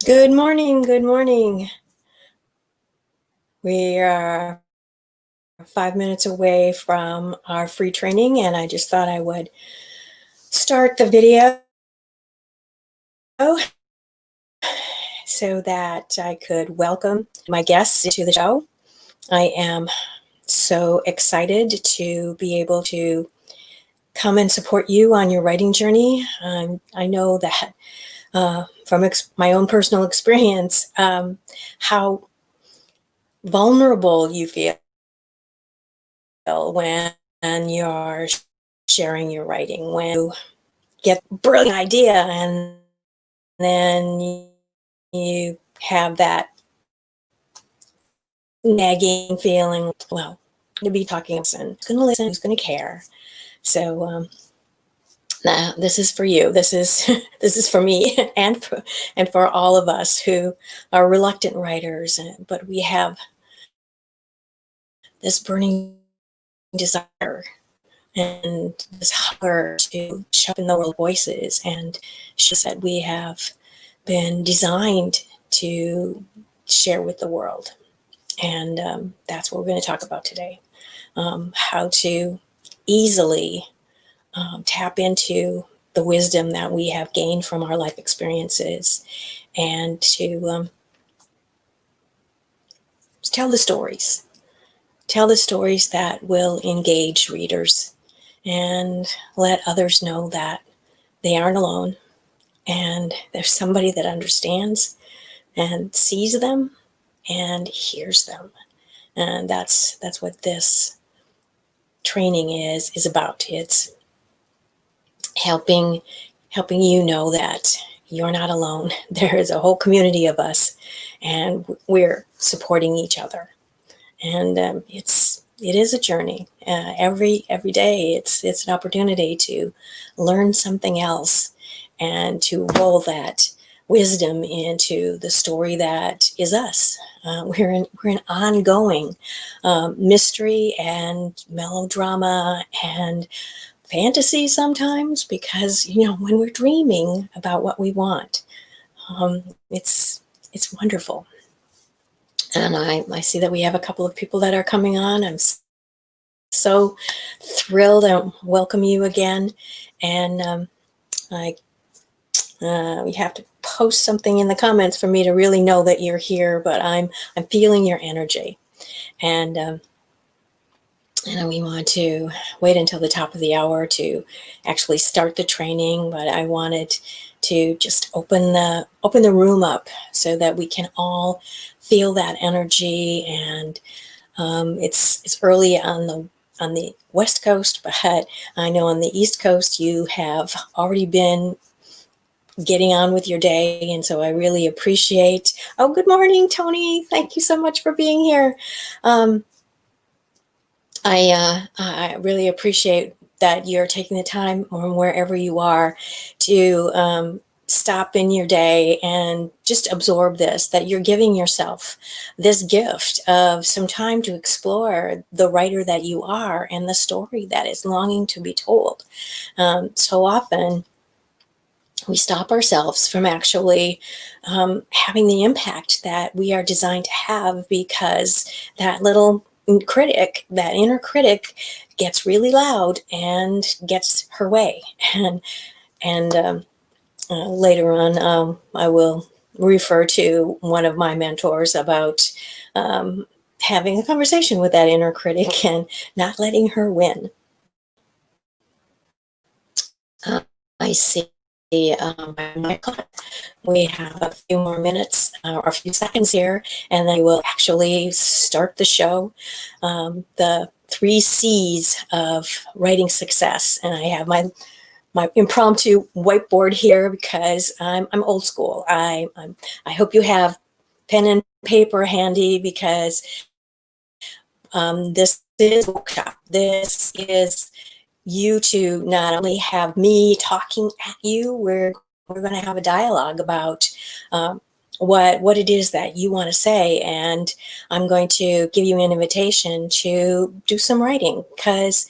Good morning. Good morning. We are 5 minutes away from our free training, and I just thought I would start the video so that I could welcome my guests to the show. I am so excited to be able to come and support you on your writing journey. I know that from my own personal experience, how vulnerable you feel when you're sharing your writing, when you get a brilliant idea and then you have that nagging feeling, well, to be talking, who's going to listen, who's going to care. So this is for you. This is this is for me and for all of us who are reluctant writers, but we have this burning desire and this hunger to sharpen the world voices. And she said we have been designed to share with the world. And that's what we're going to talk about today. How to easily tap into the wisdom that we have gained from our life experiences and to tell the stories. Tell the stories that will engage readers and let others know that they aren't alone and there's somebody that understands and sees them and hears them. And that's what this training is about. It's helping you know that you're not alone. There is a whole community of us, and we're supporting each other. And it is a journey. Every day, it's an opportunity to learn something else and to roll that wisdom into the story that is us. We're an ongoing mystery and melodrama and fantasy sometimes, because when we're dreaming about what we want, it's wonderful. And I see that we have a couple of people that are coming on. I'm so thrilled to welcome you again. And we have to post something in the comments for me to really know that you're here, but I'm feeling your energy. And we want to wait until the top of the hour to actually start the training, but I wanted to just open the room up so that we can all feel that energy. And it's early on the West Coast, but I know on the East Coast you have already been getting on with your day, and so I really appreciate. Oh, good morning, Tony. Thank you so much for being here. I really appreciate that you're taking the time, or wherever you are, to stop in your day and just absorb this, that you're giving yourself this gift of some time to explore the writer that you are and the story that is longing to be told. So often we stop ourselves from actually having the impact that we are designed to have, because that little critic, that inner critic, gets really loud and gets her way. And later on, I will refer to one of my mentors about having a conversation with that inner critic and not letting her win. I see by my clock we have a few more minutes or a few seconds here, and then we will actually start the show. The 3 C's of writing success. And I have my impromptu whiteboard here because I'm old school. I hope you have pen and paper handy, because this is a workshop. This is you to not only have me talking at you, we're going to have a dialogue about what it is that you want to say, and I'm going to give you an invitation to do some writing, because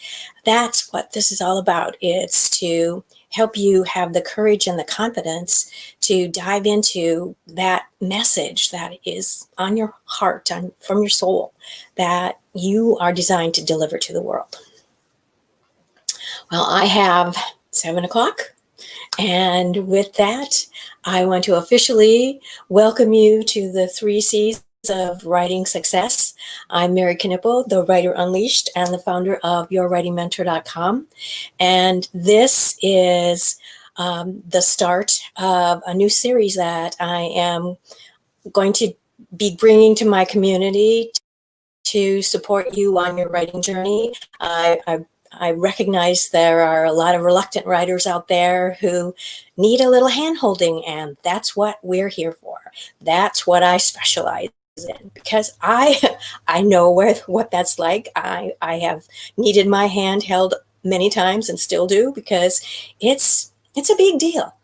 that's what this is all about. It's to help you have the courage and the confidence to dive into that message that is on your heart, from your soul, that you are designed to deliver to the world. Well, I have 7 o'clock. And with that, I want to officially welcome you to the 3 C's of writing success. I'm Mary Knipple, the Writer Unleashed and the founder of MaryYourWritingMentor.com. And this is the start of a new series that I am going to be bringing to my community to support you on your writing journey. I recognize there are a lot of reluctant writers out there who need a little hand-holding, and that's what we're here for. That's what I specialize in, because I know what that's like. I have needed my hand held many times and still do, because it's a big deal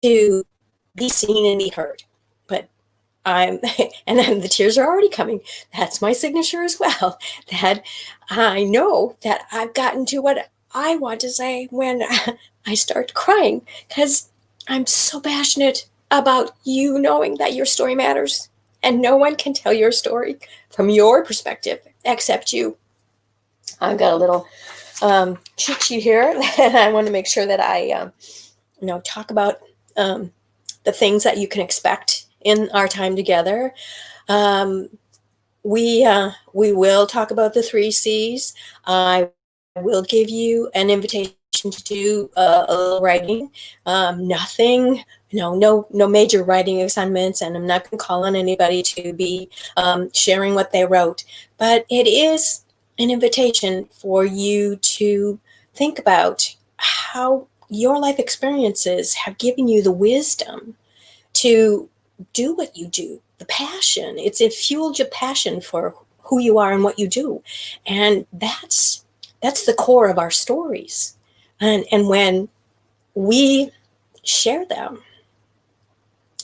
to be seen and be heard. But and then the tears are already coming. That's my signature as well. That I know that I've gotten to what I want to say when I start crying, because I'm so passionate about you knowing that your story matters, and no one can tell your story from your perspective except you. I've got a little cheat sheet here, and I want to make sure that I talk about the things that you can expect in our time together. We will talk about the 3 C's. I will give you an invitation to do a little writing. Nothing, no major writing assignments, and I'm not going to call on anybody to be sharing what they wrote. But it is an invitation for you to think about how your life experiences have given you the wisdom to do what you do, the passion. It fueled your passion for who you are and what you do. And that's the core of our stories. And when we share them,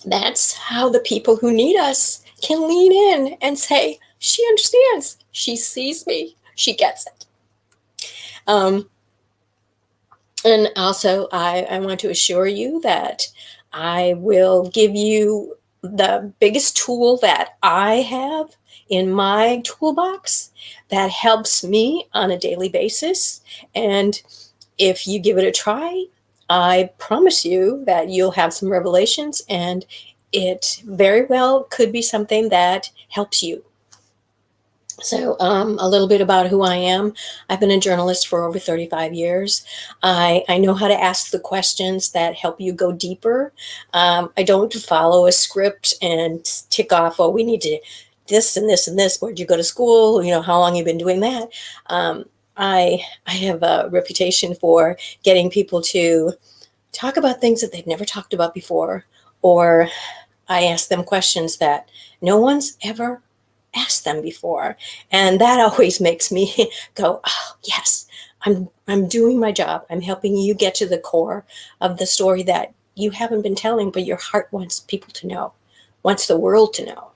that's how the people who need us can lean in and say, she understands, she sees me, she gets it. And also, I want to assure you that I will give you the biggest tool that I have in my toolbox that helps me on a daily basis. And if you give it a try, I promise you that you'll have some revelations, and it very well could be something that helps you. So a little bit about who I am. I've been a journalist for over 35 years. I know how to ask the questions that help you go deeper. I don't follow a script and tick off, oh, we need to this and this and this. Where'd you go to school? How long you been doing that? I have a reputation for getting people to talk about things that they've never talked about before, or I ask them questions that no one's ever asked them before. And that always makes me go, oh, yes, I'm doing my job. I'm helping you get to the core of the story that you haven't been telling, but your heart wants people to know, wants the world to know.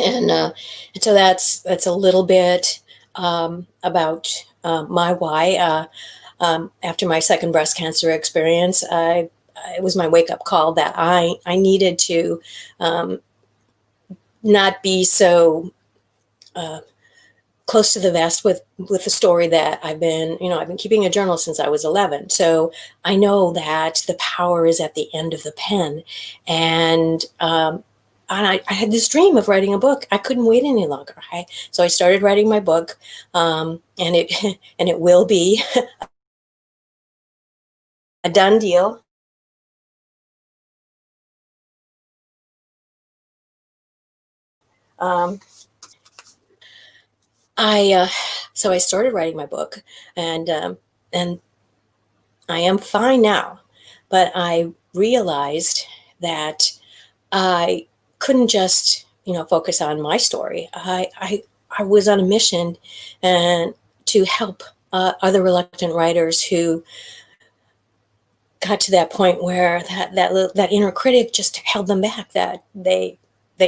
And so that's a little bit about my why. After my second breast cancer experience, it was my wake-up call that I needed to not be so close to the vest with the story that I've been keeping a journal since I was 11. So I know that the power is at the end of the pen. And I had this dream of writing a book. I couldn't wait any longer. So I started writing my book, and it will be a done deal. So I started writing my book, and I am fine now, but I realized that I couldn't just focus on my story. I was on a mission and to help other reluctant writers who got to that point where that inner critic just held them back, that they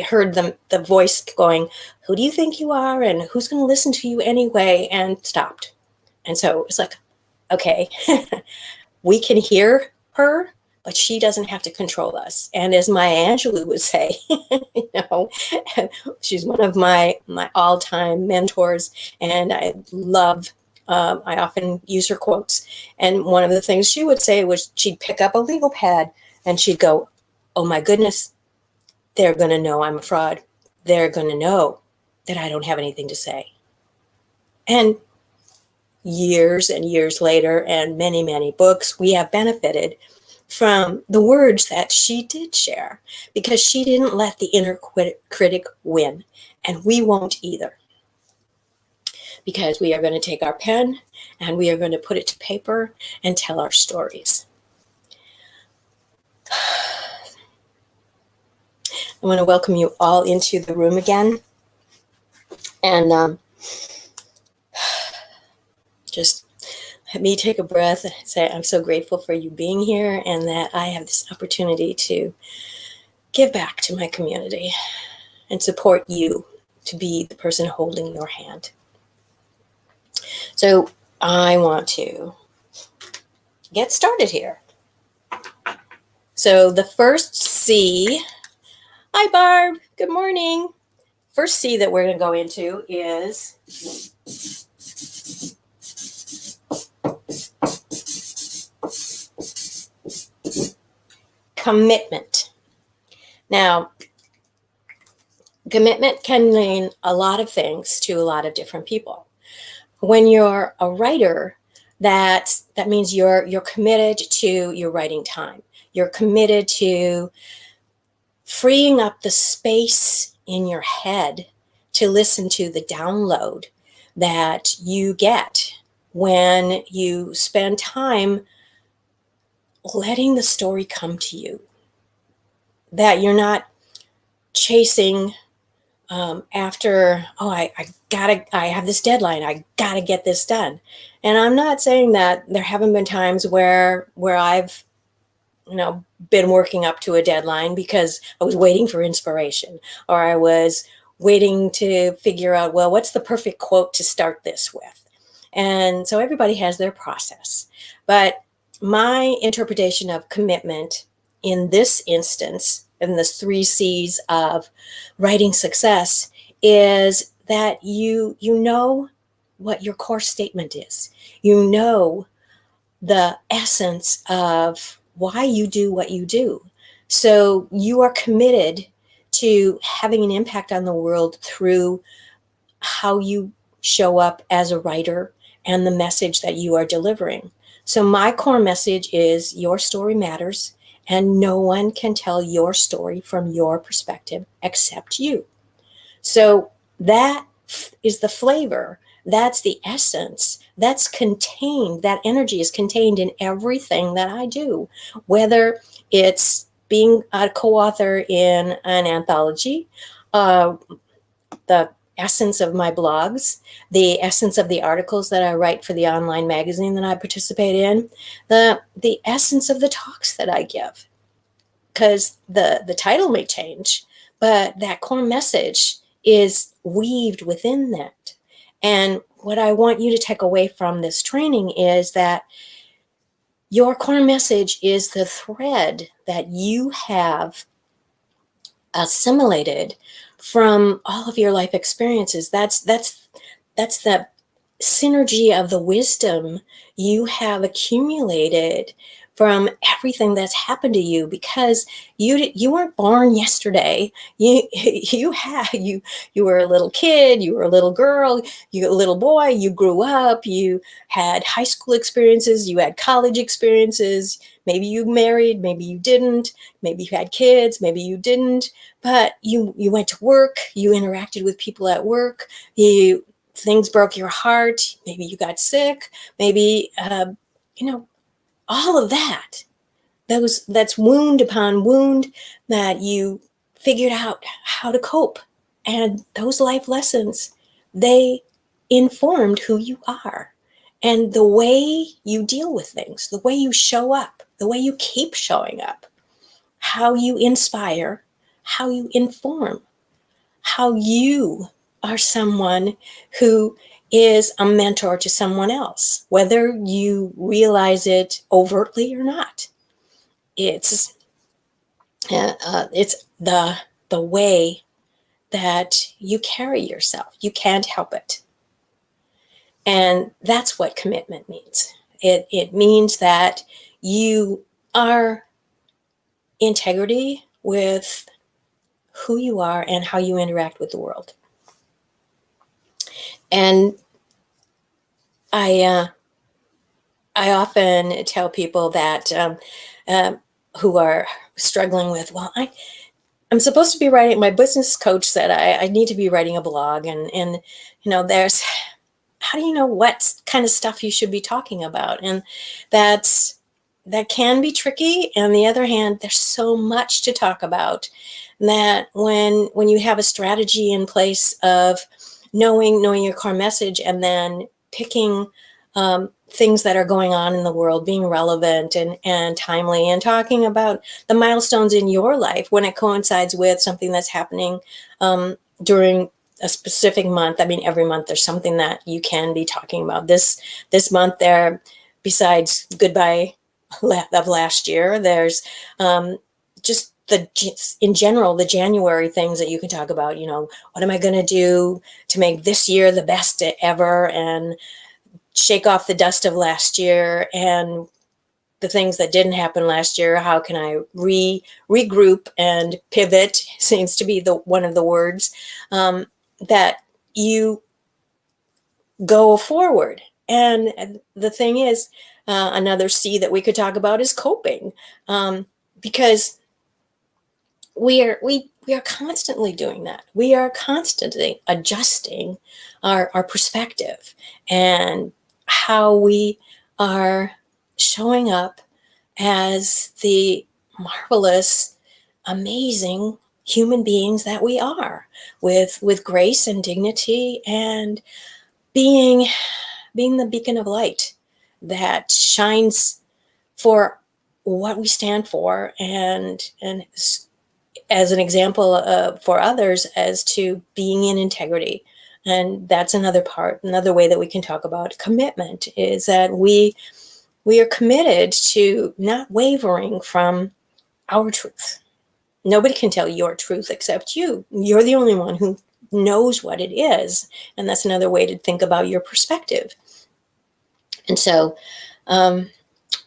heard the voice going, who do you think you are, and who's going to listen to you anyway, and stopped. And so it's like, okay, we can hear her, but she doesn't have to control us. And as Maya Angelou would say, you know, she's one of my all-time mentors, and I often use her quotes. And one of the things she would say was she'd pick up a legal pad and she'd go, oh my goodness, they're going to know I'm a fraud. They're going to know that I don't have anything to say. And years and years later, and many, many books, we have benefited from the words that she did share, because she didn't let the inner critic win. And we won't either, because we are going to take our pen and we are going to put it to paper and tell our stories. I want to welcome you all into the room again. And just let me take a breath and say I'm so grateful for you being here, and that I have this opportunity to give back to my community and support you to be the person holding your hand. So I want to get started here. So the first C, hi Barb, good morning. First C that we're going to go into is commitment. Now, commitment can mean a lot of things to a lot of different people. When you're a writer, that means you're committed to your writing time. You're committed to freeing up the space in your head to listen to the download that you get when you spend time letting the story come to you. That you're not chasing after, I have this deadline, I gotta get this done. And I'm not saying that there haven't been times where I've been working up to a deadline because I was waiting for inspiration, or I was waiting to figure out, well, what's the perfect quote to start this with? And so everybody has their process. But my interpretation of commitment in this instance, in the 3 C's of writing success, is that you know what your core statement is. You know the essence of why you do what you do. So you are committed to having an impact on the world through how you show up as a writer and the message that you are delivering. So my core message is your story matters, and no one can tell your story from your perspective except you. So that is the flavor. That's the essence. That's contained. That energy is contained in everything that I do, whether it's being a co-author in an anthology, the essence of my blogs, the essence of the articles that I write for the online magazine that I participate in, the essence of the talks that I give. Because the title may change, but that core message is weaved within that. And what I want you to take away from this training is that your core message is the thread that you have assimilated from all of your life experiences. That's the synergy of the wisdom you have accumulated from everything that's happened to you, because you weren't born yesterday. You were a little kid, you were a little girl, you were a little boy, you grew up, you had high school experiences, you had college experiences, maybe you married, maybe you didn't, maybe you had kids, maybe you didn't, but you went to work, you interacted with people at work, things broke your heart, maybe you got sick, maybe all of that. That's wound upon wound that you figured out how to cope. And those life lessons, they informed who you are. And the way you deal with things, the way you show up, the way you keep showing up, how you inspire, how you inform, how you are someone who is a mentor to someone else, whether you realize it overtly or not. It's the way that you carry yourself. You can't help it. And that's what commitment means. It means that you are integrity with who you are and how you interact with the world. And I often tell people that who are struggling with, well, I'm supposed to be writing. My business coach said I need to be writing a blog, and there's, how do you know what kind of stuff you should be talking about? And that can be tricky. On the other hand, there's so much to talk about that when you have a strategy in place of knowing your core message, and then picking things that are going on in the world, being relevant and timely, and talking about the milestones in your life when it coincides with something that's happening during a specific month. I mean, every month there's something that you can be talking about. This month there, besides goodbye of last year, there's just in general, the January things that you can talk about. What am I going to do to make this year the best ever, and shake off the dust of last year, and the things that didn't happen last year. How can I regroup and pivot? Seems to be one of the words that you go forward. And the thing is, another C that we could talk about is coping, because we are constantly doing that. We are constantly adjusting our perspective and how we are showing up as the marvelous, amazing human beings that we are, with grace and dignity, and being the beacon of light that shines for what we stand for, and as an example for others, as to being in integrity. And that's another way that we can talk about commitment, is that we are committed to not wavering from our truth. Nobody can tell your truth except you. You're the only one who knows what it is. And that's another way to think about your perspective. And so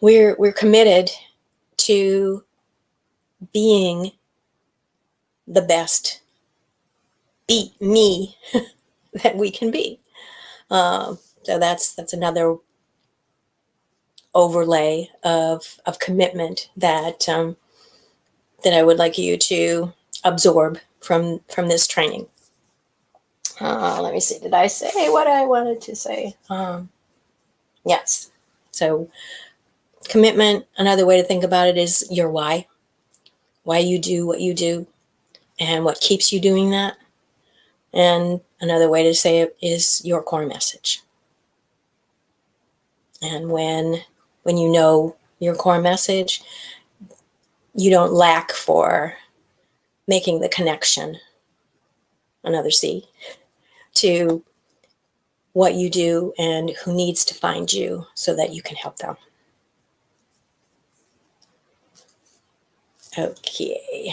we're committed to being the best me that we can be. So that's another overlay of commitment that I would like you to absorb from this training. Let me see. Did I say what I wanted to say? Yes. So commitment, another way to think about it is your why you do what you do, and what keeps you doing that. And another way to say it is your core message. And when you know your core message, you don't lack for making the connection, another C, to what you do and who needs to find you so that you can help them. Okay,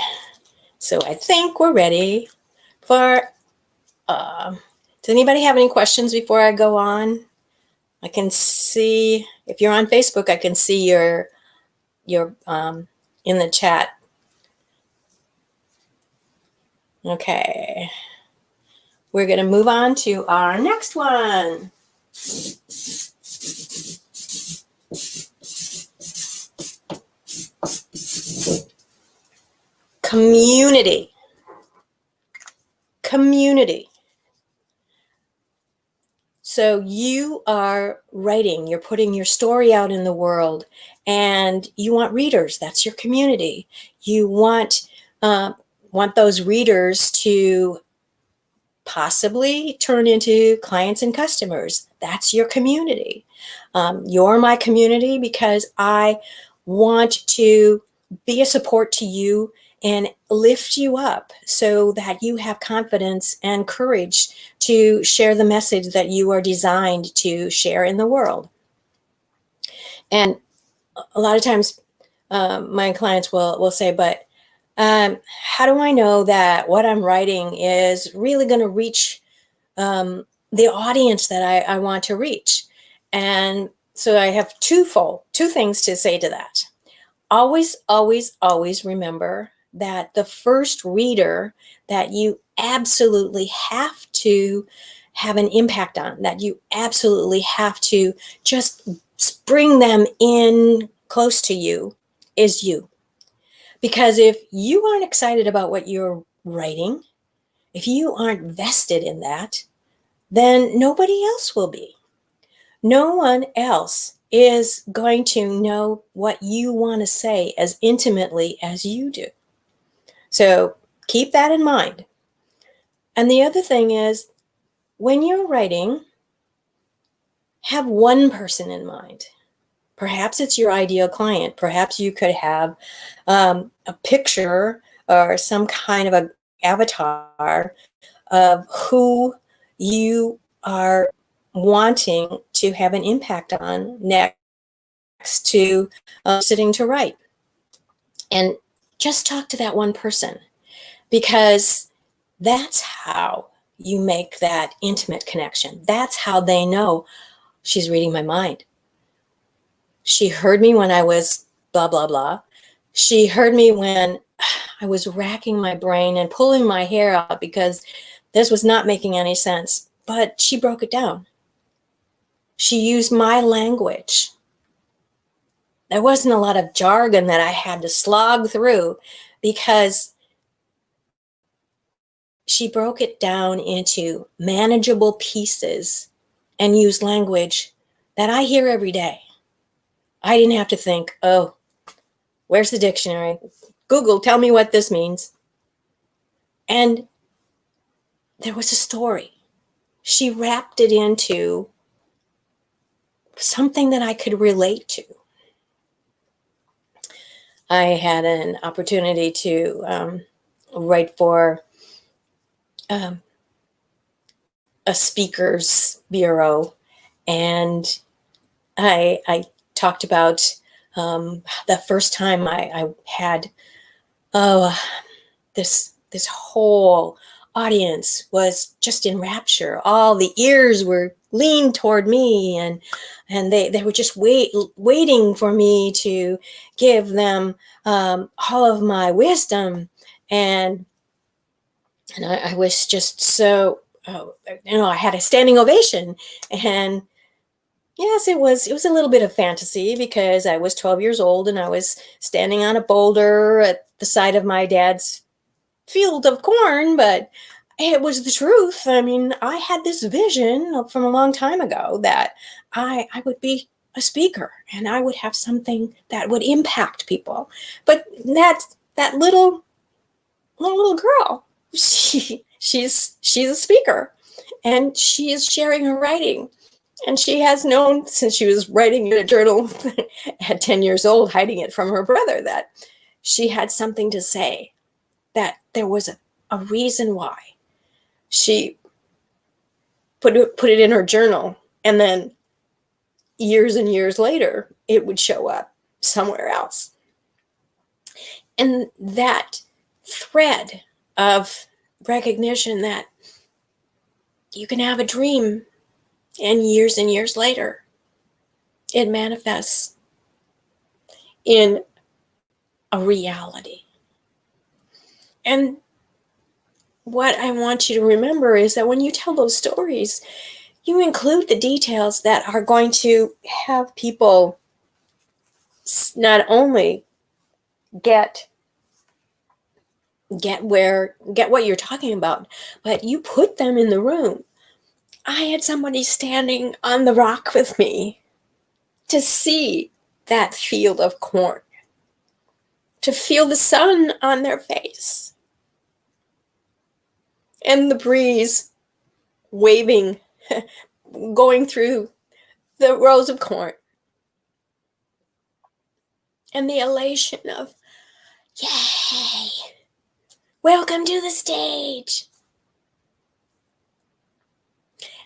so I think we're ready for, does anybody have any questions before I go on? I can see, if you're on Facebook, I can see your in the chat. Okay, we're going to move on to our next one. Community. So you are writing, you're putting your story out in the world, and you want readers. That's your community. You want those readers to possibly turn into clients and customers. That's your community. You're my community because I want to be a support to you and lift you up so that you have confidence and courage to share the message that you are designed to share in the world. And a lot of times my clients will say, but how do I know that what I'm writing is really going to reach the audience that I want to reach? And so I have two things to say to that. Always, always, always remember that the first reader that you absolutely have to have an impact on, that you absolutely have to just bring them in close to you, is you. Because if you aren't excited about what you're writing, if you aren't vested in that, then nobody else will be. No one else is going to know what you want to say as intimately as you do. So keep that in mind. And the other thing is, when you're writing, have one person in mind. Perhaps it's your ideal client. Perhaps you could have a picture or some kind of an avatar of who you are wanting to have an impact on next to sitting to write. And just talk to that one person, because that's how you make that intimate connection. That's how they know she's reading my mind. She heard me when I was blah, blah, blah. She heard me when I was racking my brain and pulling my hair out because this was not making any sense, but she broke it down. She used my language. There wasn't a lot of jargon that I had to slog through because she broke it down into manageable pieces and used language that I hear every day. I didn't have to think, oh, where's the dictionary? Google, tell me what this means. And there was a story. She wrapped it into something that I could relate to. I had an opportunity to write for a speakers bureau, and I talked about the first time I had this whole audience was just in rapture. All the ears were leaned toward me, and they were just waiting for me to give them all of my wisdom, and I was just so I had a standing ovation. And yes, it was a little bit of fantasy because I was 12 years old and I was standing on a boulder at the side of my dad's field of corn, but it was the truth. I mean, I had this vision from a long time ago that I would be a speaker and I would have something that would impact people. But that little girl, she's a speaker, and she is sharing her writing. And she has known since she was writing in a journal at 10 years old, hiding it from her brother, that she had something to say, that there was a reason why. She put it in her journal, and then years and years later, it would show up somewhere else. And that thread of recognition that you can have a dream, and years later, it manifests in a reality. And what I want you to remember is that when you tell those stories, you include the details that are going to have people not only get what you're talking about, but you put them in the room. I had somebody standing on the rock with me to see that field of corn, to feel the sun on their face and the breeze waving, going through the rows of corn, and the elation of Yay! Welcome to the stage.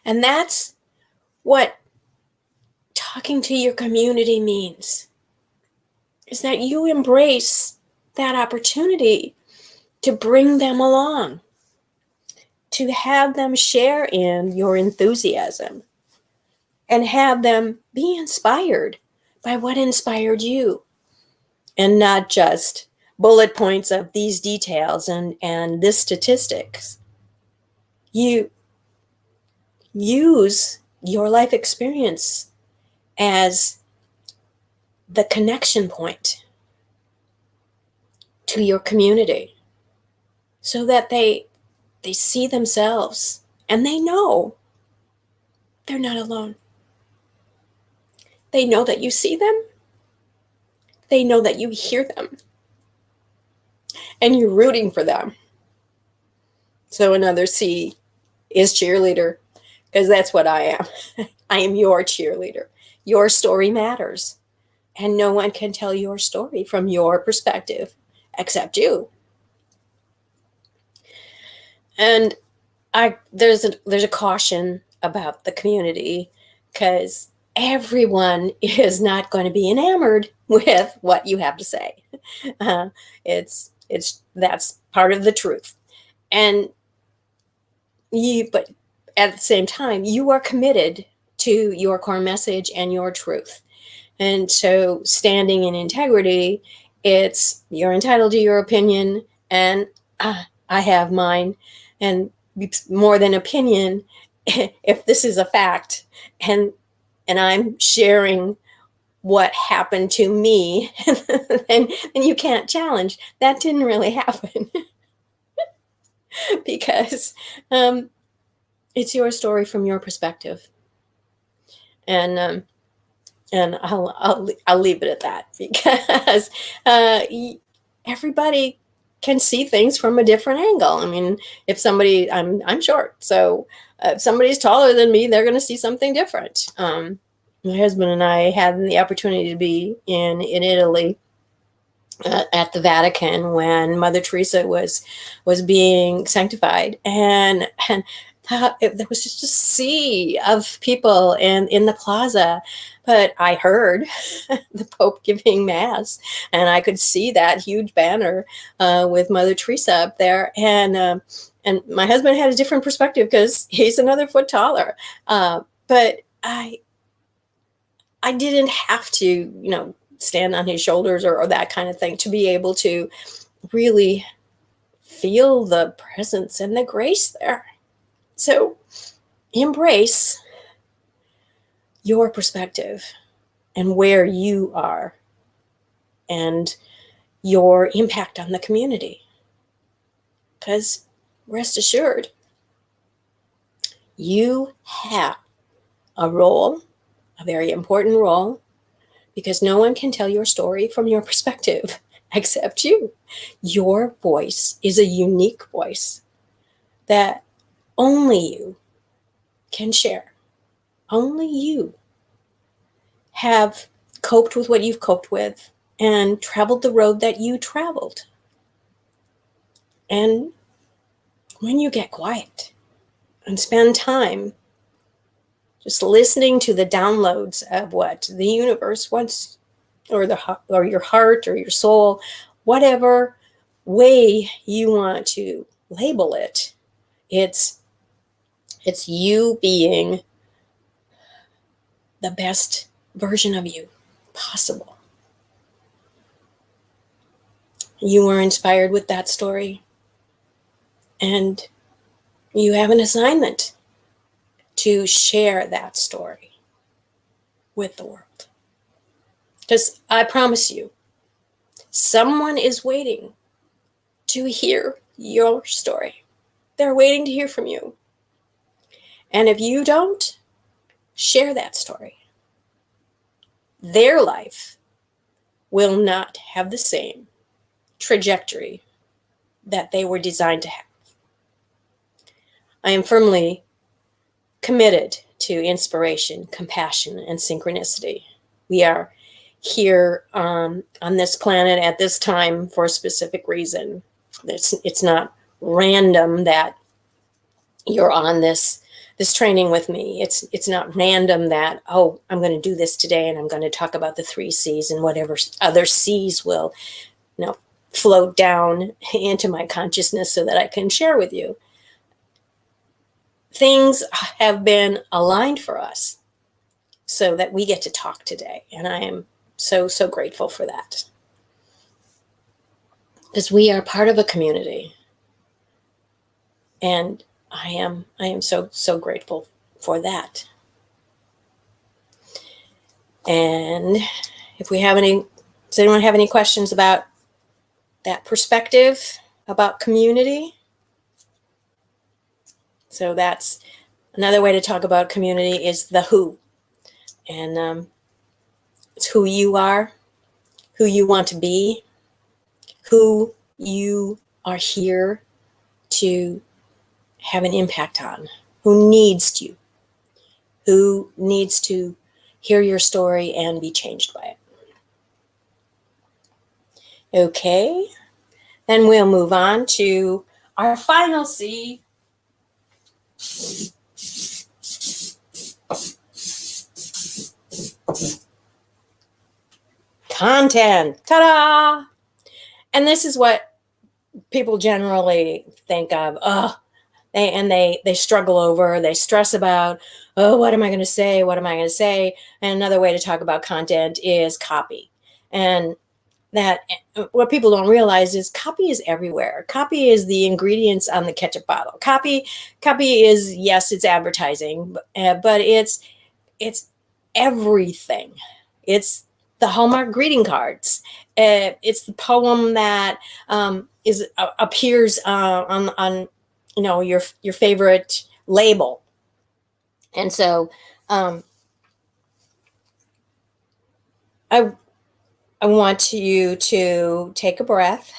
And that's what talking to your community means, is that you embrace that opportunity to bring them along, to have them share in your enthusiasm, and have them be inspired by what inspired you, and not just bullet points of these details and this statistics. You use your life experience as the connection point to your community, so that they see themselves and they know they're not alone. They know that you see them. They know that you hear them, and you're rooting for them. So another C is cheerleader, because that's what I am. I am your cheerleader. Your story matters, and no one can tell your story from your perspective except you. And there's a caution about the community, because everyone is not going to be enamored with what you have to say. It's that's part of the truth. And but at the same time, you are committed to your core message and your truth. And so, standing in integrity, you're entitled to your opinion, and I have mine. And more than opinion, if this is a fact, and I'm sharing what happened to me, then you can't challenge. That didn't really happen. Because it's your story from your perspective. And I'll leave it at that, because everybody can see things from a different angle. I mean, if somebody, I'm short, so if somebody's taller than me, they're going to see something different. My husband and I had the opportunity to be in Italy at the Vatican when Mother Teresa was being sanctified, and there was just a sea of people in the plaza. But I heard the Pope giving mass, and I could see that huge banner with Mother Teresa up there, and my husband had a different perspective because he's another foot taller. But I didn't have to, stand on his shoulders or that kind of thing to be able to really feel the presence and the grace there. So embrace your perspective and where you are and your impact on the community. Because rest assured, you have a role, a very important role, because no one can tell your story from your perspective except you. Your voice is a unique voice that only you can share. Only you have coped with what you've coped with and traveled the road that you traveled. And when you get quiet and spend time just listening to the downloads of what the universe wants, or your heart or your soul, whatever way you want to label it, it's you being the best version of you possible. You were inspired with that story, and you have an assignment to share that story with the world. Because I promise you, someone is waiting to hear your story. They're waiting to hear from you. And if you don't share that story, their life will not have the same trajectory that they were designed to have. I am firmly committed to inspiration, compassion, and synchronicity. We are here on this planet at this time for a specific reason. It's not random that you're on this training with me. It's not random that, oh, I'm going to do this today and I'm going to talk about the 3 C's, and whatever other C's will, float down into my consciousness so that I can share with you. Things have been aligned for us so that we get to talk today. And I am so, so grateful for that. Because we are part of a community. And I am so, so grateful for that. And if we have any, does anyone have any questions about that perspective about community? So that's another way to talk about community, is the who. And it's who you are, who you want to be, who you are here to have an impact on, who needs you, who needs to hear your story and be changed by it. Okay, then we'll move on to our final C. Content. Ta-da! And this is what people generally think of. They struggle over, they stress about, oh, what am I going to say? What am I going to say? And another way to talk about content is copy. And that, what people don't realize is copy is everywhere. Copy is the ingredients on the ketchup bottle. Copy is, yes, it's advertising, but it's everything. It's the Hallmark greeting cards. It's the poem that appears on your favorite label. And so I want you to take a breath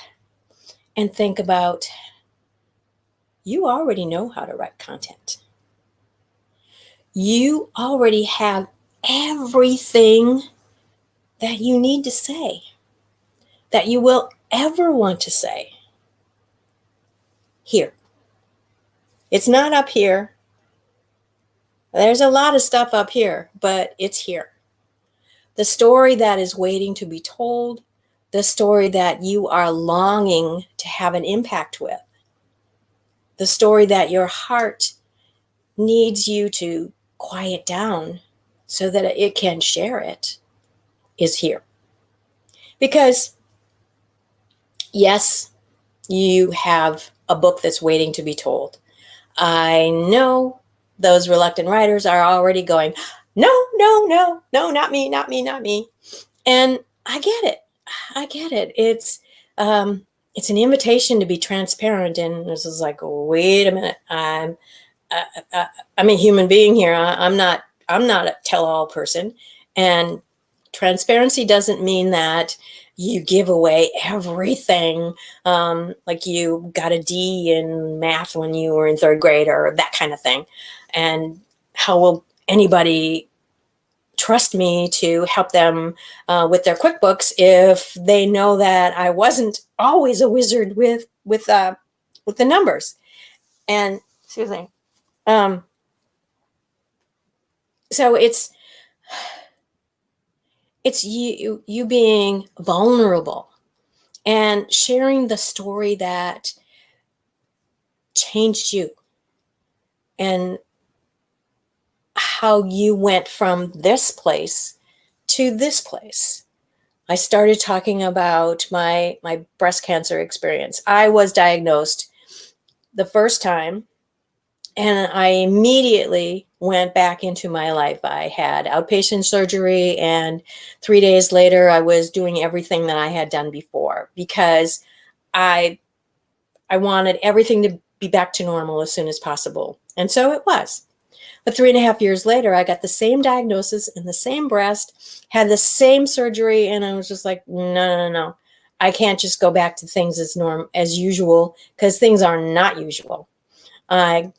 and think about, you already know how to write content. You already have everything that you need to say, that you will ever want to say, here. It's not up here. There's a lot of stuff up here, but it's here. The story that is waiting to be told, the story that you are longing to have an impact with, the story that your heart needs you to quiet down so that it can share it, is here. Because, yes, you have a book that's waiting to be told. I know those reluctant writers are already going, no, not me. And I get it. It's an invitation to be transparent. And this is like, wait a minute, I'm a human being here. I'm not a tell-all person. And transparency doesn't mean that you give away everything, like you got a D in math when you were in 3rd grade or that kind of thing. And how will anybody trust me to help them with their QuickBooks if they know that I wasn't always a wizard with the numbers? And excuse me. So it's you being vulnerable and sharing the story that changed you and how you went from this place to this place. I started talking about my breast cancer experience. I was diagnosed the first time, and I immediately went back into my life. I had outpatient surgery, and 3 days later, I was doing everything that I had done before because I wanted everything to be back to normal as soon as possible. And so it was. But 3.5 years later, I got the same diagnosis and the same breast, had the same surgery, and I was just like, no. I can't just go back to things as usual, because things are not usual. And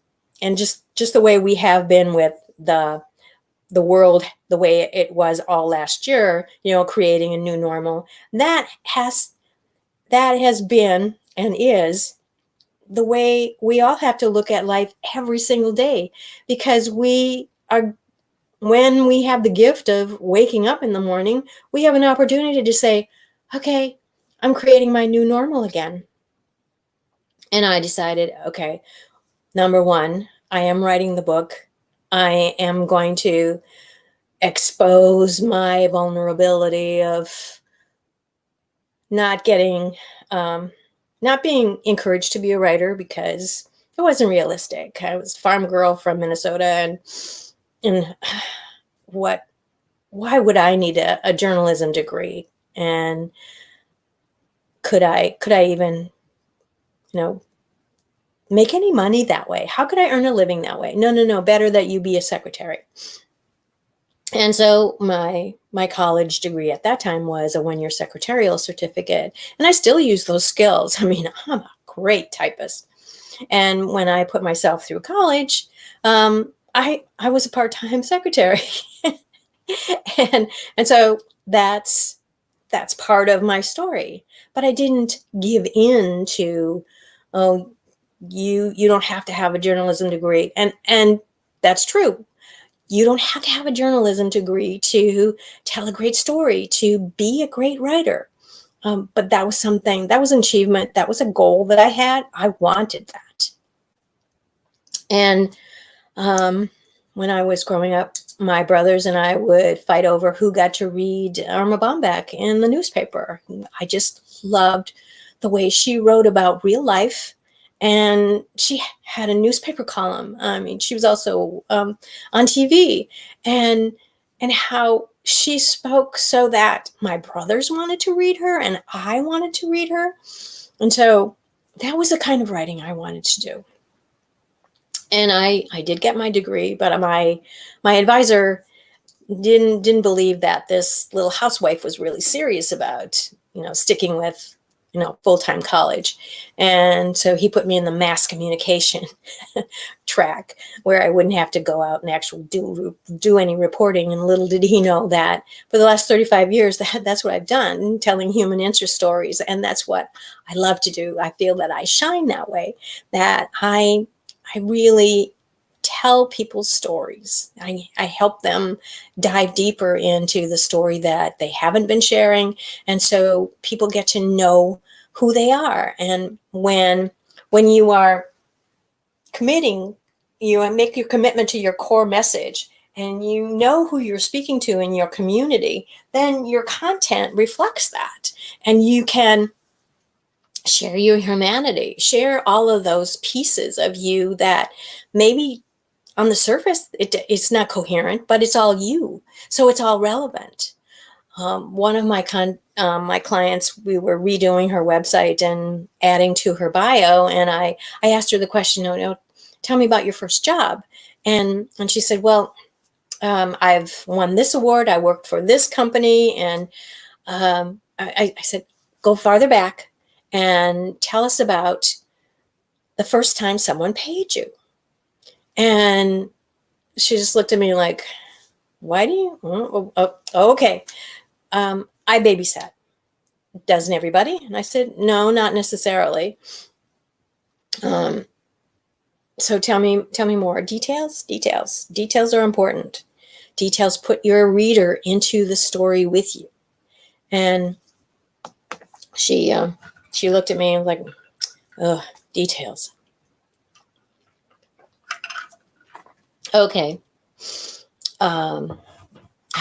just the way we have been with the the world the way it was all last year, creating a new normal, that has been and is the way we all have to look at life every single day, because when we have the gift of waking up in the morning, we have an opportunity to say, okay, I'm creating my new normal again. And I decided, okay, number one, I am writing the book. I am going to expose my vulnerability of not getting, not being encouraged to be a writer because it wasn't realistic. I was a farm girl from Minnesota, and why would I need a journalism degree? And could I even, make any money that way? How could I earn a living that way? No. Better that you be a secretary. And so my college degree at that time was a 1-year secretarial certificate, and I still use those skills. I mean, I'm a great typist. And when I put myself through college, I was a part-time secretary, and so that's part of my story. But I didn't give in to, oh, you don't have to have a journalism degree, and that's true. You don't have to have a journalism degree to tell a great story, to be a great writer. But that was an achievement. That was a goal that I had. I wanted that. And when I was growing up, my brothers and I would fight over who got to read Irma Bombeck in the newspaper. I just loved the way she wrote about real life. And she had a newspaper column. I mean, she was also on TV, and how she spoke so that my brothers wanted to read her and I wanted to read her. And so that was the kind of writing I wanted to do. And I did get my degree, but my advisor didn't believe that this little housewife was really serious about, sticking with, full-time college. And so he put me in the mass communication track, where I wouldn't have to go out and actually do any reporting. And little did he know that for the last 35 years, that's what I've done, telling human interest stories. And that's what I love to do. I feel that I shine that way, that I really tell people's stories. I help them dive deeper into the story that they haven't been sharing. And so people get to know who they are. And when you are committing, you make your commitment to your core message, and you know who you're speaking to in your community, then your content reflects that. And you can share your humanity, share all of those pieces of you that maybe on the surface, it's not coherent, but it's all you. So it's all relevant. One of my clients, we were redoing her website and adding to her bio, and I asked her the question, tell me about your first job. And she said, well, I've won this award. I worked for this company. And I said, go farther back and tell us about the first time someone paid you. And she just looked at me like, why do you? Okay. I babysat. Doesn't everybody? And I said, no, not necessarily. So tell me more. Details are important. Details put your reader into the story with you. And she looked at me and was like, ugh, details. Okay. How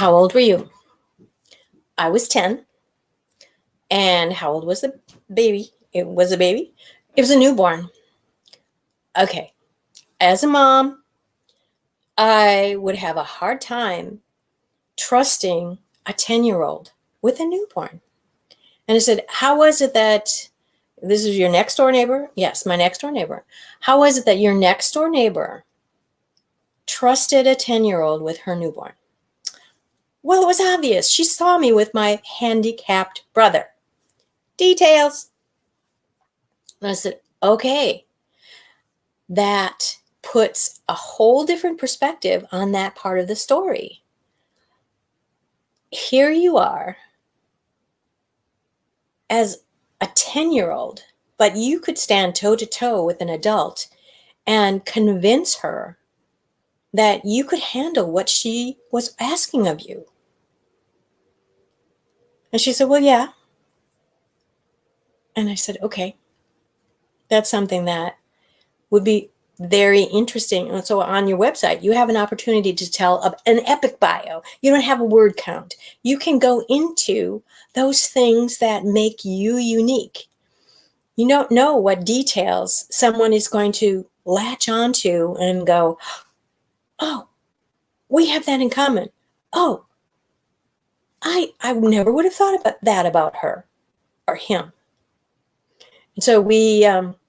old were you? I was 10. And how old was the baby? It was a baby? It was a newborn. Okay. As a mom, I would have a hard time trusting a 10-year-old with a newborn. And I said, how was it that this is your next door neighbor? Yes, my next door neighbor. How was it that your next door neighbor trusted a 10-year-old with her newborn? Well, it was obvious. She saw me with my handicapped brother. Details. And I said, okay, that puts a whole different perspective on that part of the story. Here you are as a 10-year-old, but you could stand toe to toe with an adult and convince her that you could handle what she was asking of you. And she said, well, yeah. And I said, okay, that's something that would be very interesting. And so on your website, you have an opportunity to tell an epic bio. You don't have a word count. You can go into those things that make you unique. You don't know what details someone is going to latch onto and go, oh, we have that in common. Oh, I never would have thought about that about her or him. And so we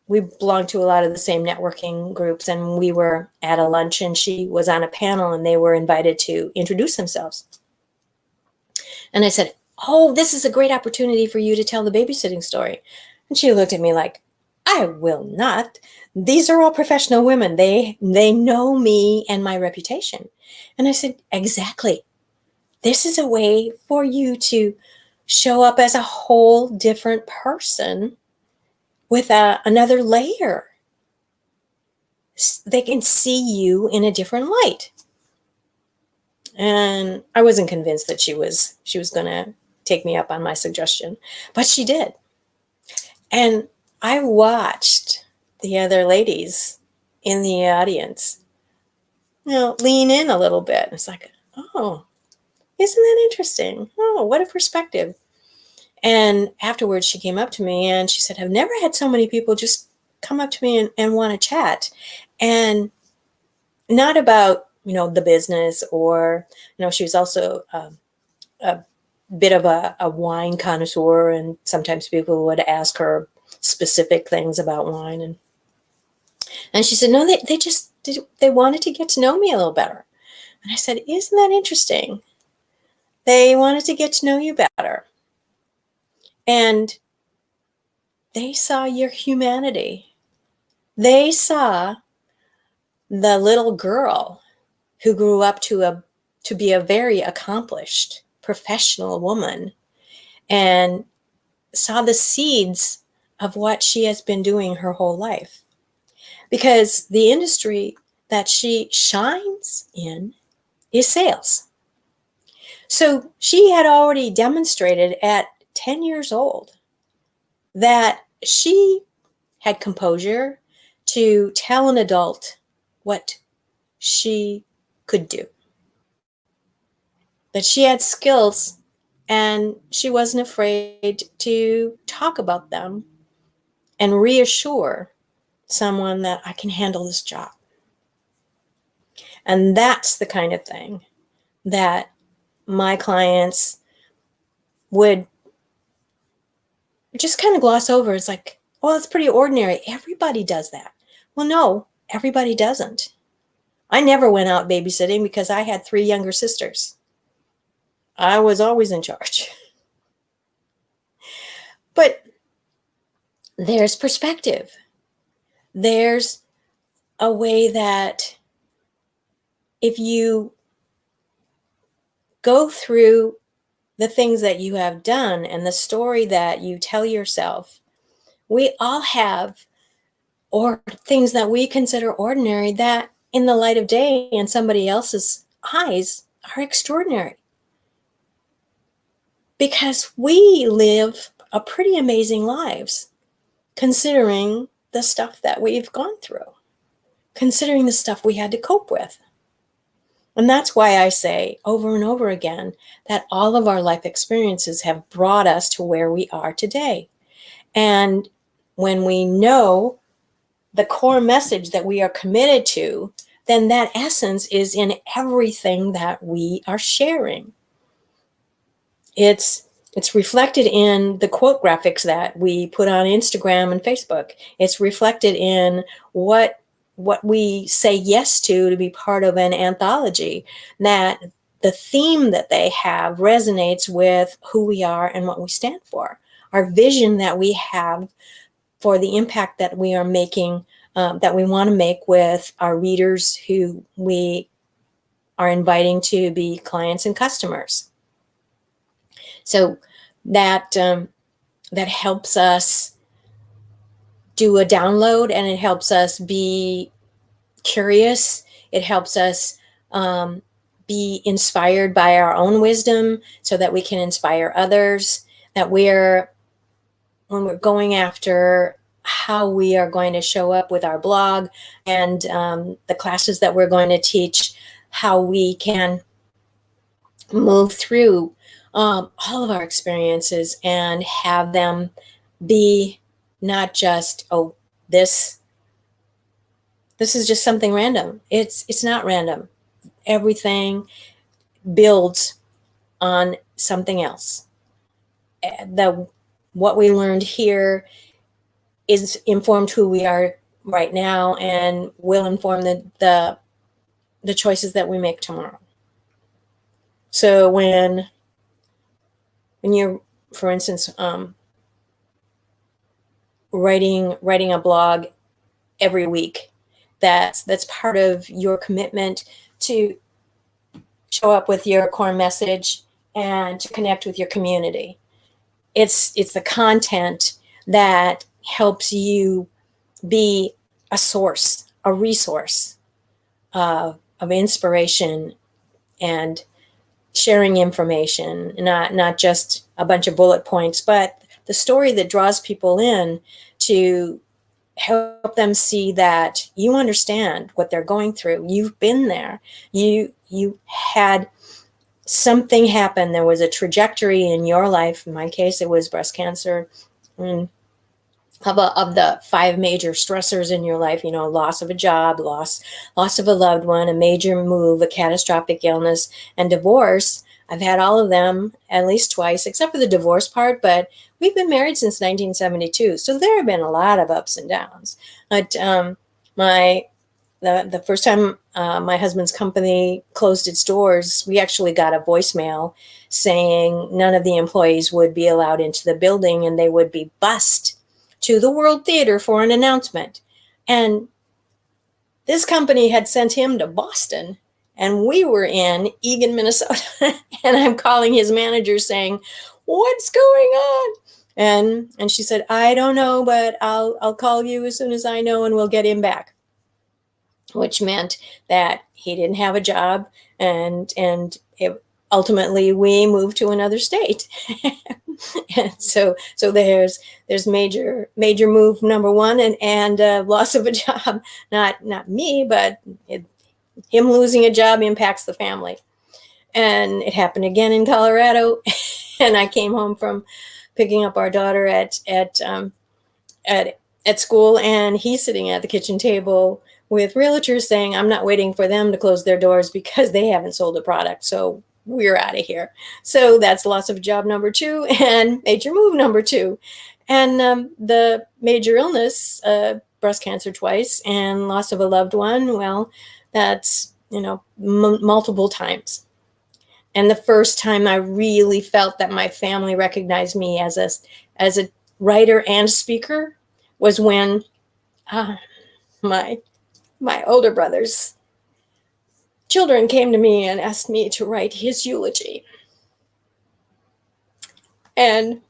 belonged to a lot of the same networking groups, and we were at a lunch, and she was on a panel, and they were invited to introduce themselves. And I said, oh, this is a great opportunity for you to tell the babysitting story. And she looked at me like, I will not. These are all professional women. They know me and my reputation. And I said, exactly. This is a way for you to show up as a whole different person with another layer. They can see you in a different light. And I wasn't convinced that she was going to take me up on my suggestion, but she did. And I watched the other ladies in the audience, lean in a little bit. It's like, oh, isn't that interesting? Oh, what a perspective. And afterwards, she came up to me and she said, I've never had so many people just come up to me and want to chat. And not about, the business or, she was also a bit of a wine connoisseur. And sometimes people would ask her specific things about wine. And she said, no, they wanted to get to know me a little better. And I said, isn't that interesting? They wanted to get to know you better. And they saw your humanity. They saw the little girl who grew up to be a very accomplished professional woman and saw the seeds of what she has been doing her whole life. Because the industry that she shines in is sales. So she had already demonstrated at 10 years old that she had composure to tell an adult what she could do. That she had skills and she wasn't afraid to talk about them and reassure someone that I can handle this job. And that's the kind of thing that my clients would just kind of gloss over. It's like, well, it's pretty ordinary. Everybody does that. Well, no, everybody doesn't. I never went out babysitting because I had 3 younger sisters. I was always in charge. But there's perspective. There's a way that if you go through the things that you have done and the story that you tell yourself, we all have or things that we consider ordinary that in the light of day and somebody else's eyes are extraordinary. Because we live a pretty amazing lives considering the stuff that we've gone through, considering the stuff we had to cope with. And that's why I say over and over again that all of our life experiences have brought us to where we are today. And when we know the core message that we are committed to, then that essence is in everything that we are sharing. It's reflected in the quote graphics that we put on Instagram and Facebook. It's reflected in what we say yes to be part of an anthology, that the theme that they have resonates with who we are and what we stand for. Our vision that we have for the impact that we are making that we want to make with our readers who we are inviting to be clients and customers. So that that helps us do a download, and it helps us be curious. It helps us be inspired by our own wisdom so that we can inspire others, that when we're going after how we are going to show up with our blog and the classes that we're going to teach, how we can move through all of our experiences and have them be not just, oh, this is just something random. It's not random. Everything builds on something else. What we learned here is informed who we are right now and will inform the choices that we make tomorrow. So when you're, for instance, writing a blog every week, that's part of your commitment to show up with your core message and to connect with your community. It's the content that helps you be a source, a resource of inspiration and sharing information, not just a bunch of bullet points, but the story that draws people in to help them see that you understand what they're going through. You've been there. You had something happen. There was a trajectory in your life. In my case, it was breast cancer. Of the 5 major stressors in your life, loss of a job, loss of a loved one, a major move, a catastrophic illness, and divorce. I've had all of them at least twice, except for the divorce part, but we've been married since 1972. So there have been a lot of ups and downs. But the first time my husband's company closed its doors, we actually got a voicemail saying none of the employees would be allowed into the building and they would be bused to the World Theater for an announcement. And this company had sent him to Boston, and we were in Eagan, Minnesota. And I'm calling his manager saying, "What's going on?" And she said, "I don't know, but I'll call you as soon as I know, and we'll get him back." Which meant that he didn't have a job, and ultimately we moved to another state. And so there's major move number 1 and loss of a job. Not me, but him losing a job impacts the family. And it happened again in Colorado. And I came home from picking up our daughter at school, and he's sitting at the kitchen table with realtors saying, "I'm not waiting for them to close their doors because they haven't sold a product. So we're out of here." So that's loss of job number 2 and major move number 2. And the major illness, breast cancer twice, and loss of a loved one, well, that's, multiple times. And the first time I really felt that my family recognized me as a writer and speaker was when my older brother's children came to me and asked me to write his eulogy. And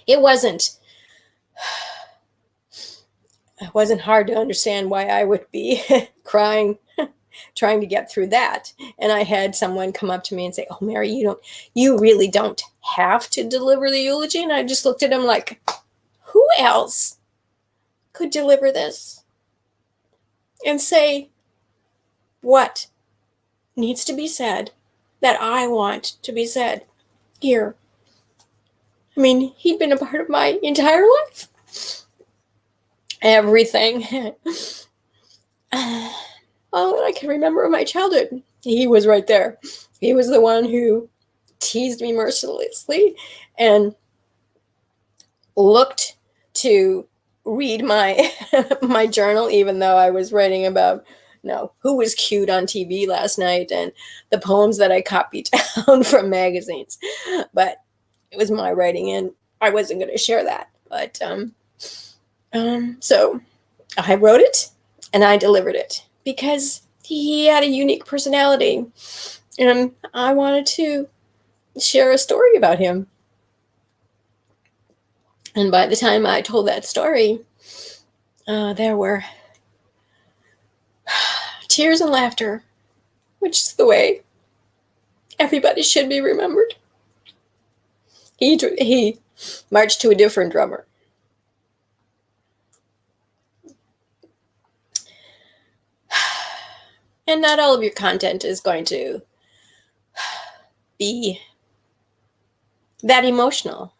it wasn't hard to understand why I would be crying, trying to get through that. And I had someone come up to me and say, "Oh, Mary, you really don't have to deliver the eulogy." And I just looked at him like, who else could deliver this and say what needs to be said that I want to be said here? I mean, he'd been a part of my entire life. Everything. All that I can remember of my childhood, he was right there. He was the one who teased me mercilessly and looked to read my my journal, even though I was writing about who was cute on TV last night and the poems that I copied down from magazines. But it was my writing, and I wasn't going to share that. But So I wrote it and I delivered it because he had a unique personality, and I wanted to share a story about him. And by the time I told that story, there were tears and laughter, which is the way everybody should be remembered. He marched to a different drummer. And not all of your content is going to be that emotional.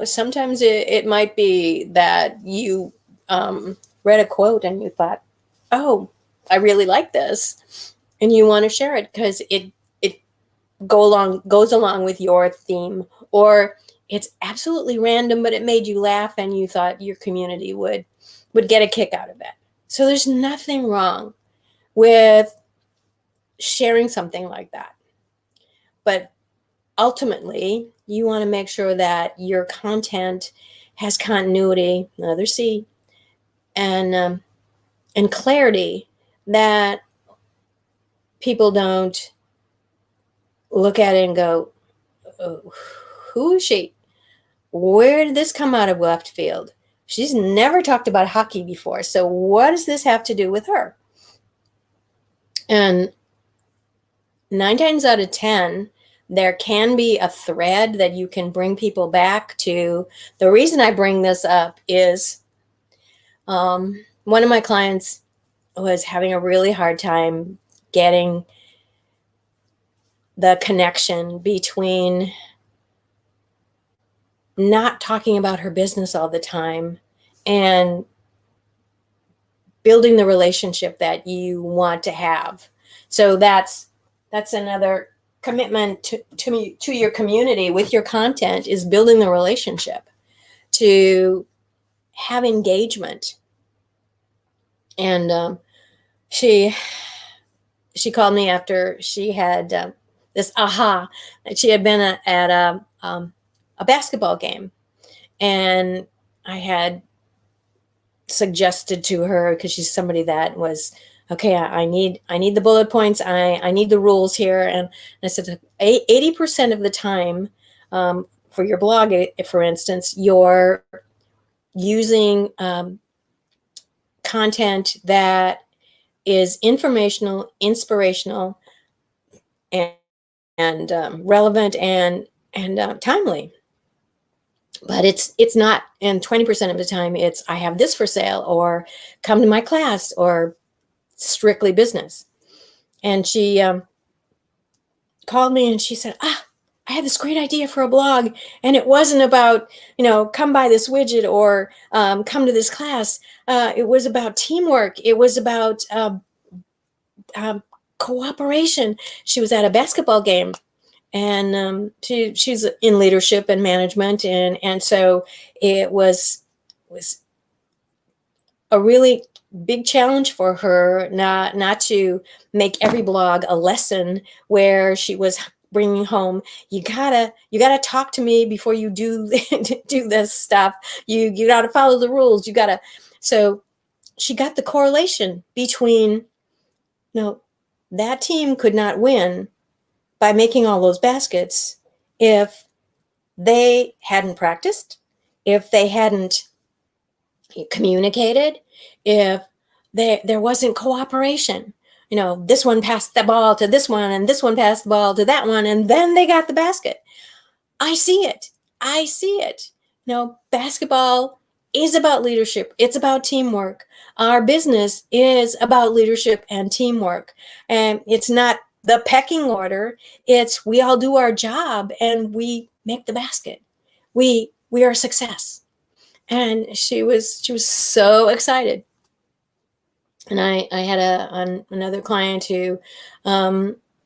Sometimes it might be that you read a quote and you thought, oh, I really like this, and you want to share it because it goes along with your theme, or it's absolutely random, but it made you laugh and you thought your community would get a kick out of it. So there's nothing wrong with sharing something like that. But ultimately, you want to make sure that your content has continuity, another C, and clarity, that people don't look at it and go, oh, who is she? Where did this come out of left field? She's never talked about hockey before, so what does this have to do with her? And 9 times out of 10, there can be a thread that you can bring people back to. The reason I bring this up is one of my clients was having a really hard time getting the connection between not talking about her business all the time and building the relationship that you want to have. So that's another commitment to your community with your content, is building the relationship, to have engagement. And she called me after she had this aha. She had been at a basketball game, and I had suggested to her, because she's somebody that was, okay, I need the bullet points, I need the rules here. And I said 80% of the time, for your blog, for instance, you're using content that is informational, inspirational, and relevant and timely. But it's not, and 20% of the time it's, I have this for sale, or come to my class, or strictly business. And she called me and she said, I had this great idea for a blog, and it wasn't about, come buy this widget, or come to this class. It was about teamwork. It was about cooperation. She was at a basketball game, and she's in leadership and management, and so it was a really big challenge for her not to make every blog a lesson, where she was bringing home, you gotta talk to me before you do do this stuff, you gotta follow the rules, so she got the correlation between, that team could not win by making all those baskets if they hadn't practiced, if they hadn't communicated, if there wasn't cooperation. This one passed the ball to this one, and this one passed the ball to that one, and then they got the basket. I see it. Basketball is about leadership. It's about teamwork. Our business is about leadership and teamwork. And it's not the pecking order. It's, we all do our job and we make the basket. We are a success. And she was so excited. And I had another client who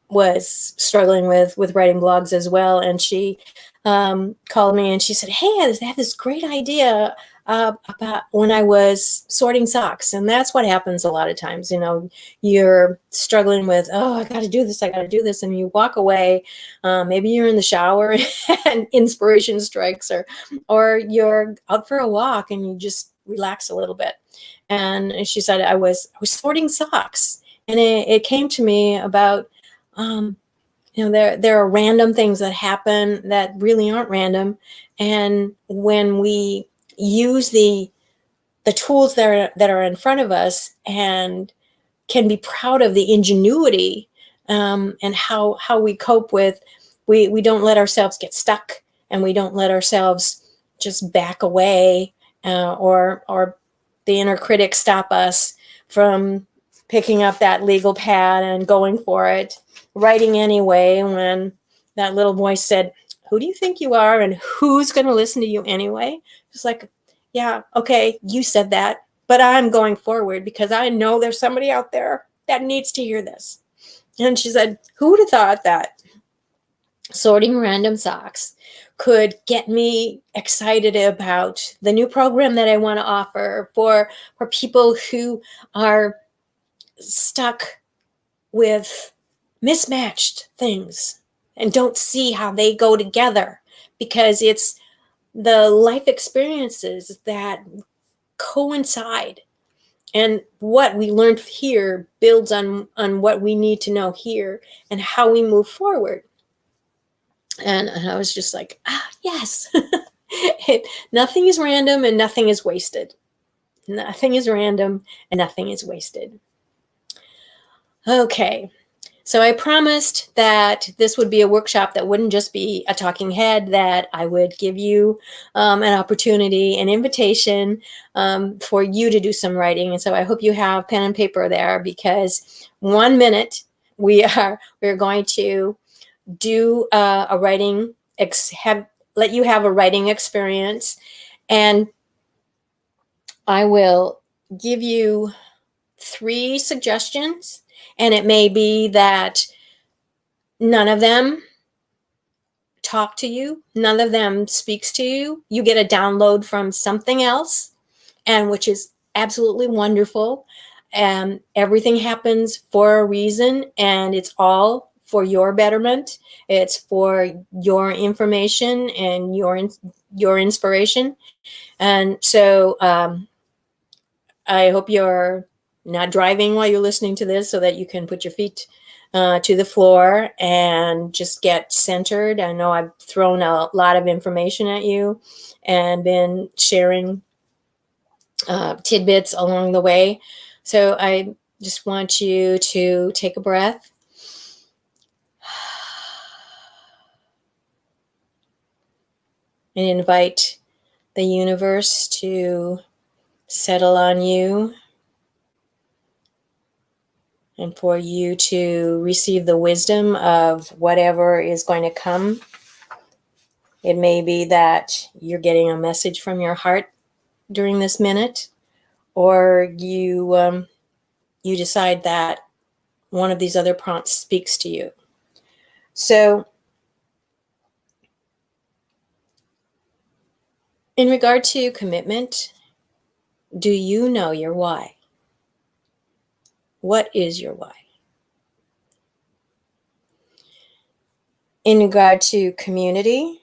was struggling with writing blogs as well, and she called me and she said, "Hey, I have this great idea. about when I was sorting socks. And that's what happens a lot of times. You're struggling with, oh, I got to do this, I got to do this. And you walk away. Maybe you're in the shower and inspiration strikes, or you're out for a walk and you just relax a little bit. And she said, I was sorting socks. And it came to me about, there are random things that happen that really aren't random. And when we use the tools that are in front of us, and can be proud of the ingenuity, and how we cope with, we don't let ourselves get stuck, and we don't let ourselves just back away, or the inner critic stop us from picking up that legal pad and going for it, writing anyway, when that little voice said, who do you think you are, and who's going to listen to you anyway? It's like, yeah, okay, you said that, but I'm going forward because I know there's somebody out there that needs to hear this. And she said, who would have thought that sorting random socks could get me excited about the new program that I want to offer for people who are stuck with mismatched things and don't see how they go together, because it's the life experiences that coincide, and what we learned here builds on what we need to know here and how we move forward. And I was just like, yes. Nothing is random and nothing is wasted. Nothing is random and nothing is wasted. Okay. So I promised that this would be a workshop that wouldn't just be a talking head, that I would give you an opportunity, an invitation, for you to do some writing. And so I hope you have pen and paper there, because 1 minute we're going to do a writing, let you have a writing experience. And I will give you 3 suggestions. And it may be that none of them talk to you, none of them speaks to you. You get a download from something else, and which is absolutely wonderful. And everything happens for a reason, and it's all for your betterment. It's for your information and your inspiration. And so I hope you're not driving while you're listening to this, so that you can put your feet to the floor and just get centered. I know I've thrown a lot of information at you and been sharing tidbits along the way. So I just want you to take a breath. And invite the universe to settle on you, and for you to receive the wisdom of whatever is going to come. It may be that you're getting a message from your heart during this minute, or you decide that one of these other prompts speaks to you. So, in regard to commitment, do you know your why? What is your why? In regard to community,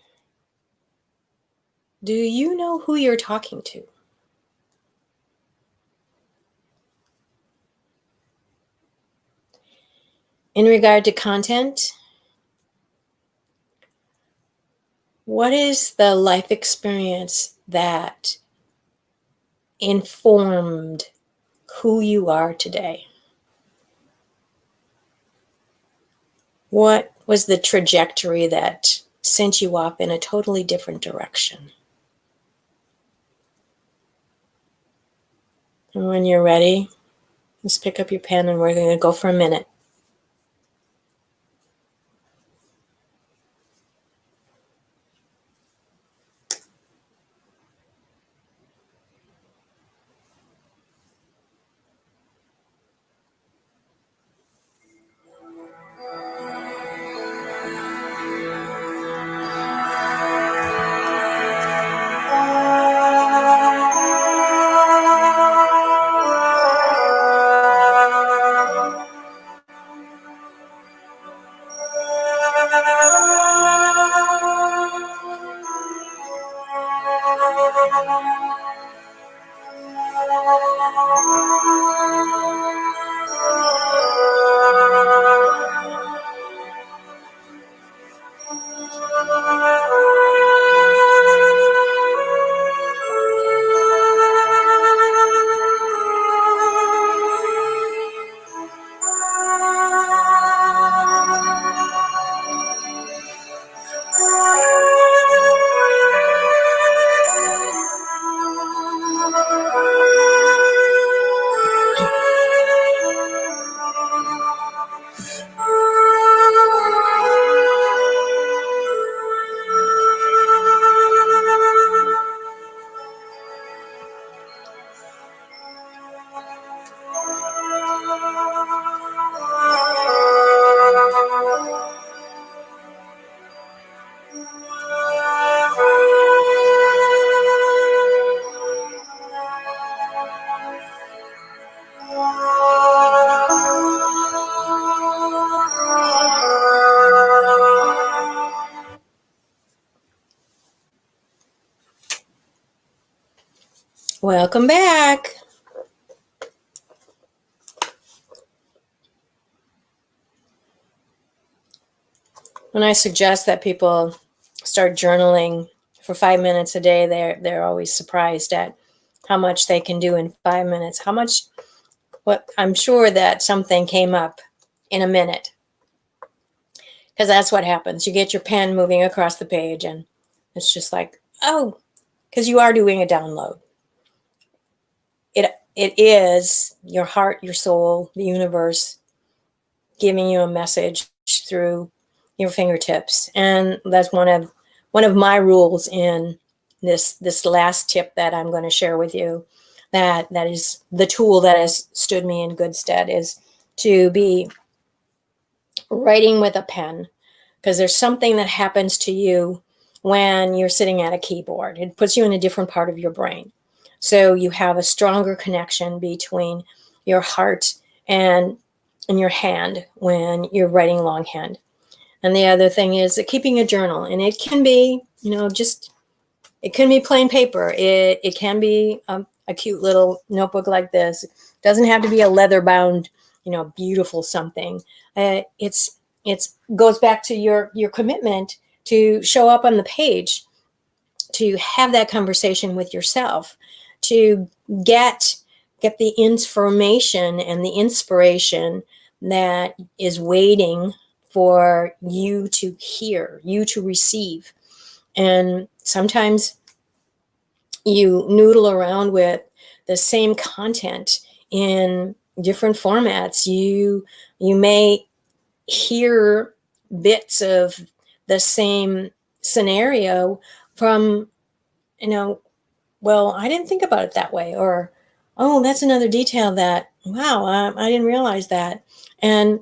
do you know who you're talking to? In regard to content, what is the life experience that informed who you are today? What was the trajectory that sent you off in a totally different direction? And when you're ready, just pick up your pen and we're going to go for a minute. Welcome back. When I suggest that people start journaling for 5 minutes a day, they're always surprised at how much they can do in 5 minutes. What I'm sure that something came up in a minute, because that's what happens. You get your pen moving across the page, and it's just like, oh, because you are doing a download. It is your heart, your soul, the universe giving you a message through your fingertips. And that's one of my rules in this last tip that I'm going to share with you, that is the tool that has stood me in good stead, is to be writing with a pen, because there's something that happens to you when you're sitting at a keyboard. It puts you in a different part of your brain. So you have a stronger connection between your heart and your hand when you're writing longhand. And the other thing is keeping a journal. And it can be, it can be plain paper. It can be a cute little notebook like this. It doesn't have to be a leather bound, beautiful something. It's goes back to your commitment to show up on the page, to have that conversation with yourself, to get the information and the inspiration that is waiting for you to hear, you to receive. And sometimes you noodle around with the same content in different formats. You may hear bits of the same scenario from, well, I didn't think about it that way, or, oh, that's another detail that, wow, I didn't realize that. And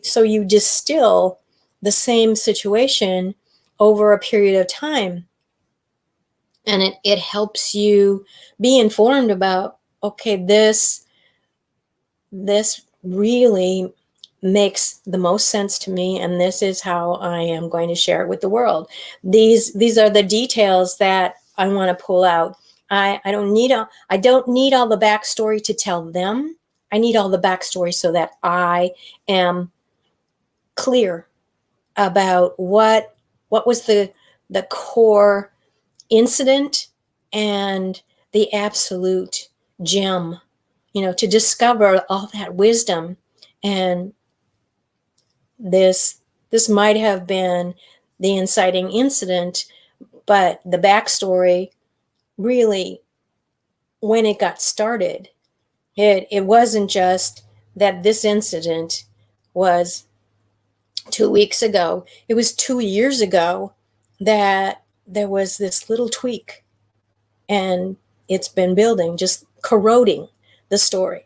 so you distill the same situation over a period of time. And it helps you be informed about, okay, this really makes the most sense to me, and this is how I am going to share it with the world. These are the details that I want to pull out. I don't need all the backstory to tell them. I need all the backstory so that I am clear about what was the core incident and the absolute gem, to discover all that wisdom. And this might have been the inciting incident, but the backstory, really, when it got started, it wasn't just that this incident was 2 weeks ago. It was 2 years ago that there was this little tweak, and it's been building, just corroding the story.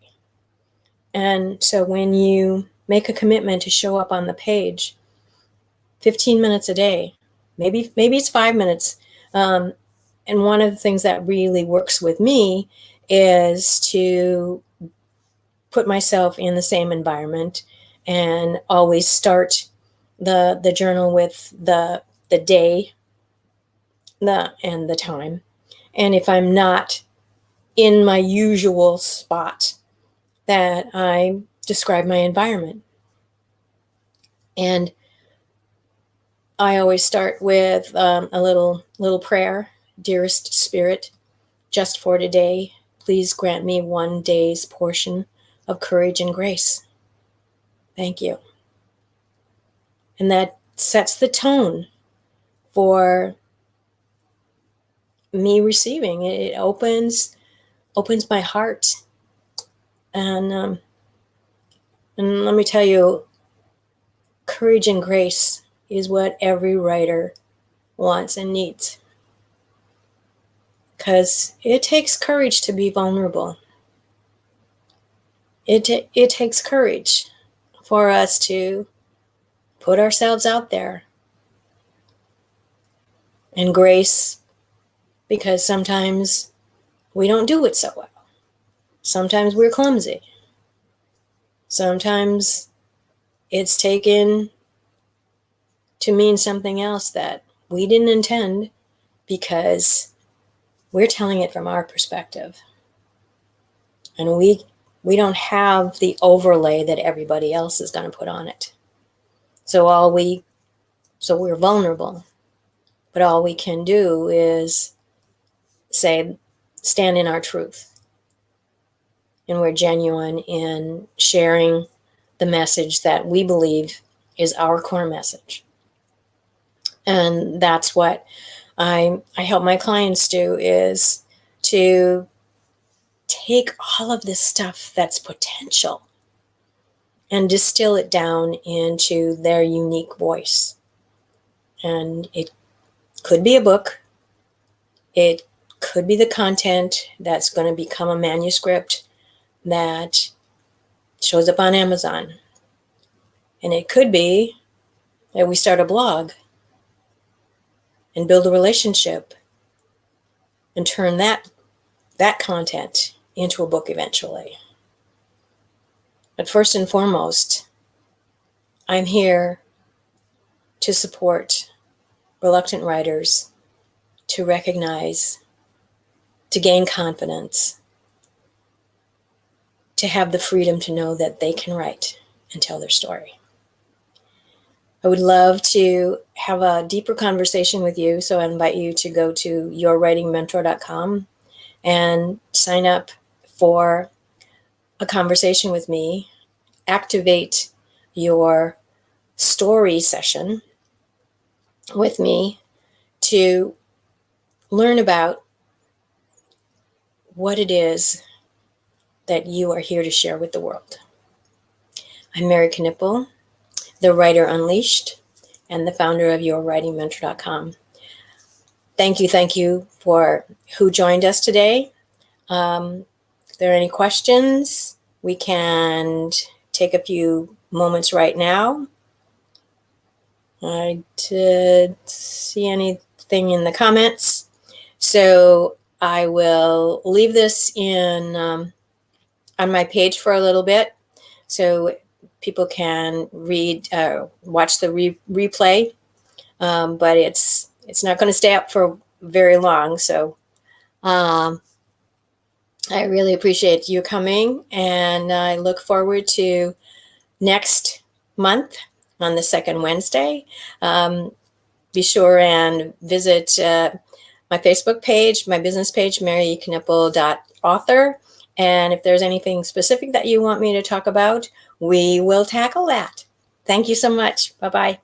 And so when you make a commitment to show up on the page 15 minutes a day, maybe it's 5 minutes. And one of the things that really works with me is to put myself in the same environment and always start the journal with the day, and the time. And if I'm not in my usual spot, that I describe my environment. And I always start with a little prayer. Dearest Spirit, just for today, please grant me one day's portion of courage and grace. Thank you. And that sets the tone for me receiving. It opens my heart. And let me tell you, courage and grace is what every writer wants and needs. Because it takes courage to be vulnerable. It takes courage for us to put ourselves out there. And grace, because sometimes we don't do it so well. Sometimes we're clumsy. Sometimes it's taken to mean something else that we didn't intend, because we're telling it from our perspective. And we don't have the overlay that everybody else is going to put on it. So we're vulnerable. But all we can do is stand in our truth. And we're genuine in sharing the message that we believe is our core message. And that's what I help my clients do, is to take all of this stuff that's potential and distill it down into their unique voice. And it could be a book. It could be the content that's going to become a manuscript that shows up on Amazon. And it could be that we start a blog and build a relationship and turn that content into a book eventually. But first and foremost, I'm here to support reluctant writers to recognize, to gain confidence, to have the freedom to know that they can write and tell their story. I would love to have a deeper conversation with you, so I invite you to go to MaryYourWritingMentor.com and sign up for a conversation with me. Activate your story session with me to learn about what it is that you are here to share with the world. I'm Mary Knipple, the Writer Unleashed, and the founder of YourWritingMentor.com. Thank you for who joined us today. If there are any questions, we can take a few moments right now. I did see anything in the comments, so I will leave this in on my page for a little bit, so people can watch the replay. But it's not going to stay up for very long. So I really appreciate you coming, and I look forward to next month on the second Wednesday. Be sure and visit my Facebook page, my business page, maryknipple.author. And if there's anything specific that you want me to talk about, we will tackle that. Thank you so much. Bye-bye.